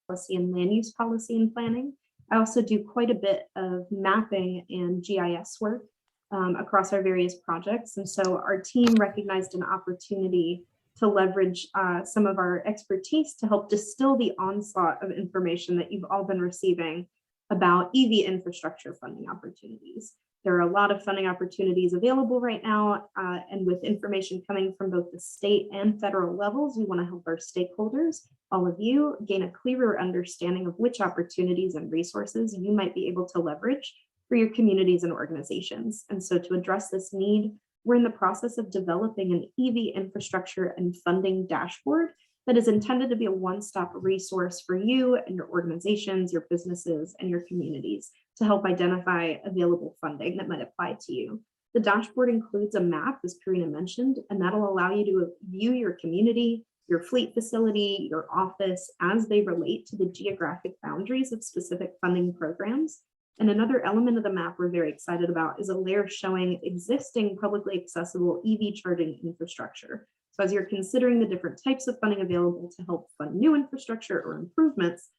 Policy and land use policy and planning. I also do quite a bit of mapping and GIS work across our various projects. And so our team recognized an opportunity to leverage some of our expertise to help distill the onslaught of information that you've all been receiving about EV infrastructure funding opportunities. There are a lot of funding opportunities available right now, and with information coming from both the state and federal levels, we want to help our stakeholders, all of you, gain a clearer understanding of which opportunities and resources you might be able to leverage for your communities and organizations. And so to address this need, we're in the process of developing an EV infrastructure and funding dashboard that is intended to be a one-stop resource for you and your organizations, your businesses, and your communities to help identify available funding that might apply to you. The dashboard includes a map, as Karina mentioned, and that'll allow you to view your community, your fleet facility, your office as they relate to the geographic boundaries of specific funding programs. And another element of the map we're very excited about is a layer showing existing publicly accessible EV charging infrastructure. So as you're considering the different types of funding available to help fund new infrastructure or improvements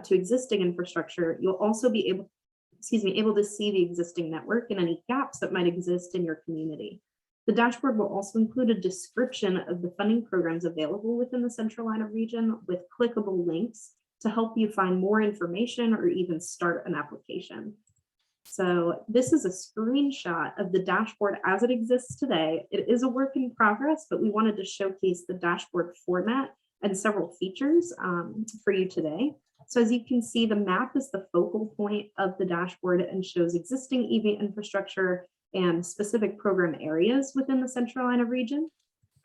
to existing infrastructure, you'll also be able to see the existing network and any gaps that might exist in your community. The dashboard will also include a description of the funding programs available within the Central Atlanta region with clickable links to help you find more information or even start an application. So this is a screenshot of the dashboard as it exists today. It is a work in progress, but we wanted to showcase the dashboard format and several features for you today. So as you can see, the map is the focal point of the dashboard and shows existing EV infrastructure and specific program areas within the Central Atlanta region.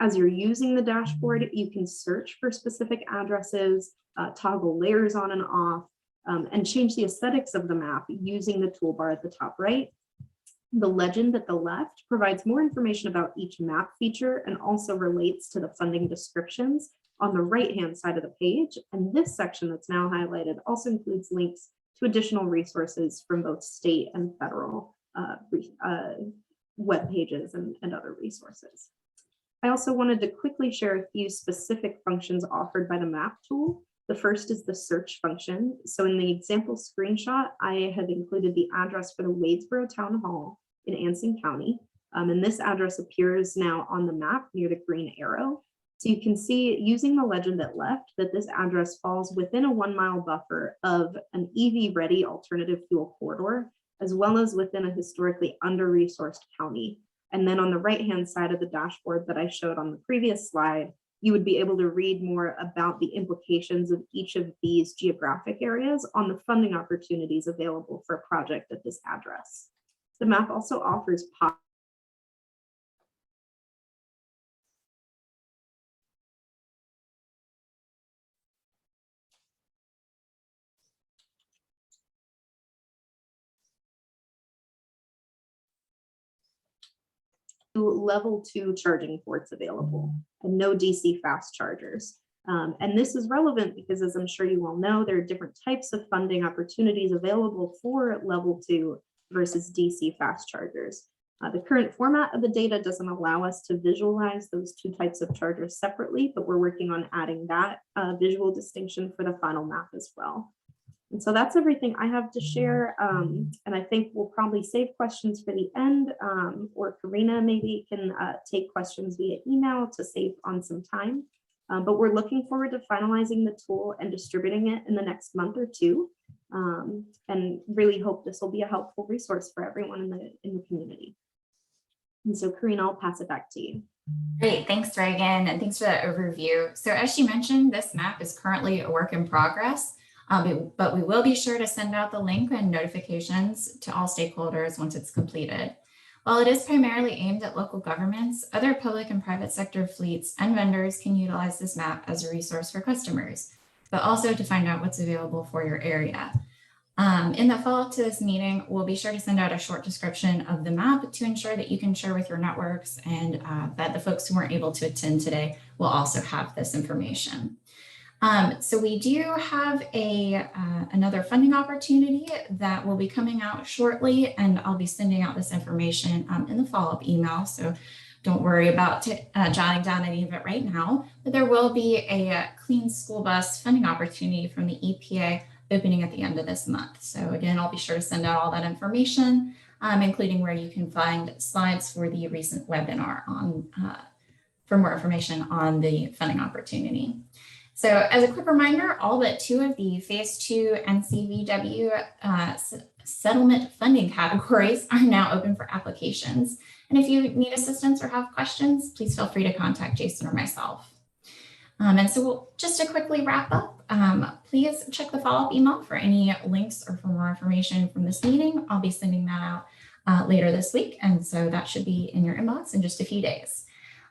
As you're using the dashboard, you can search for specific addresses, toggle layers on and off, and change the aesthetics of the map using the toolbar at the top right. The legend at the left provides more information about each map feature and also relates to the funding descriptions on the right-hand side of the page. And this section that's now highlighted also includes links to additional resources from both state and federal web pages and other resources. I also wanted to quickly share a few specific functions offered by the map tool. The first is the search function. So in the example screenshot, I have included the address for the Wadesboro Town Hall in Anson County. And this address appears now on the map near the green arrow. So you can see using the legend at left that this address falls within a 1 mile buffer of an EV ready alternative fuel corridor, as well as within a historically under-resourced county. And then on the right-hand side of the dashboard that I showed on the previous slide, you would be able to read more about the implications of each of these geographic areas on the funding opportunities available for a project at this address. The map also offers level 2 charging ports available and no DC fast chargers. And this is relevant because, as I'm sure you all know, there are different types of funding opportunities available for level 2 versus DC fast chargers. The current format of the data doesn't allow us to visualize those two types of chargers separately, but we're working on adding that visual distinction for the final map as well. And so that's everything I have to share. And I think we'll probably save questions for the end, or Karina maybe can take questions via email to save on some time. But we're looking forward to finalizing the tool and distributing it in the next month or two. And really hope this will be a helpful resource for everyone in the community. And so Karina, I'll pass it back to you. Great, thanks Reagan, and thanks for that overview. So as she mentioned, this map is currently a work in progress. But we will be sure to send out the link and notifications to all stakeholders once it's completed. While it is primarily aimed at local governments, other public and private sector fleets and vendors can utilize this map as a resource for customers, but also to find out what's available for your area. In the follow-up to this meeting, we'll be sure to send out a short description of the map to ensure that you can share with your networks, and that the folks who weren't able to attend today will also have this information. So we do have another funding opportunity that will be coming out shortly, and I'll be sending out this information in the follow-up email. So don't worry about jotting down any of it right now, but there will be a clean school bus funding opportunity from the EPA opening at the end of this month. So again, I'll be sure to send out all that information, including where you can find slides for the recent webinar on for more information on the funding opportunity. So as a quick reminder, all but 2 of the phase 2 NCVW settlement funding categories are now open for applications. And if you need assistance or have questions, please feel free to contact Jason or myself. And so we'll just to quickly wrap up, please check the follow-up email for any links or for more information from this meeting. I'll be sending that out later this week. And so that should be in your inbox in just a few days.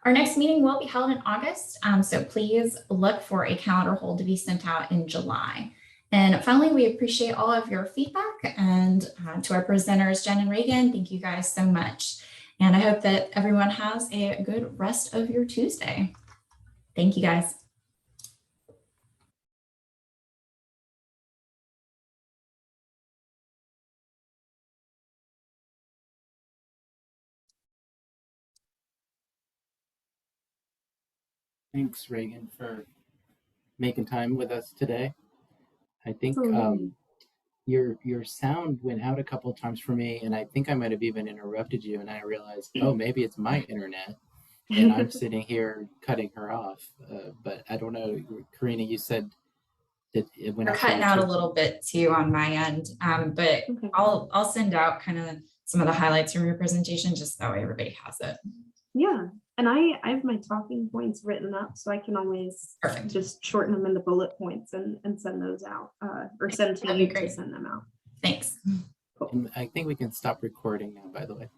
Our next meeting will be held in August, so please look for a calendar hold to be sent out in July. And finally, we appreciate all of your feedback, and to our presenters, Jen and Reagan, thank you guys so much. And I hope that everyone has a good rest of your Tuesday. Thank you guys. Thanks, Reagan, for making time with us today. I think your sound went out a couple of times for me, and I think I might have even interrupted you, and I realized, oh, maybe it's my internet, and I'm sitting here cutting her off. But I don't know, Karina, you said that it went out. Cutting out a little bit too on my end, but okay. I'll send out kind of some of the highlights from your presentation, just that way everybody has it. Yeah, and I have my talking points written up, so I can always just shorten them into bullet points and send those out, or send to you to send them out. Thanks. Cool. And I think we can stop recording now, by the way.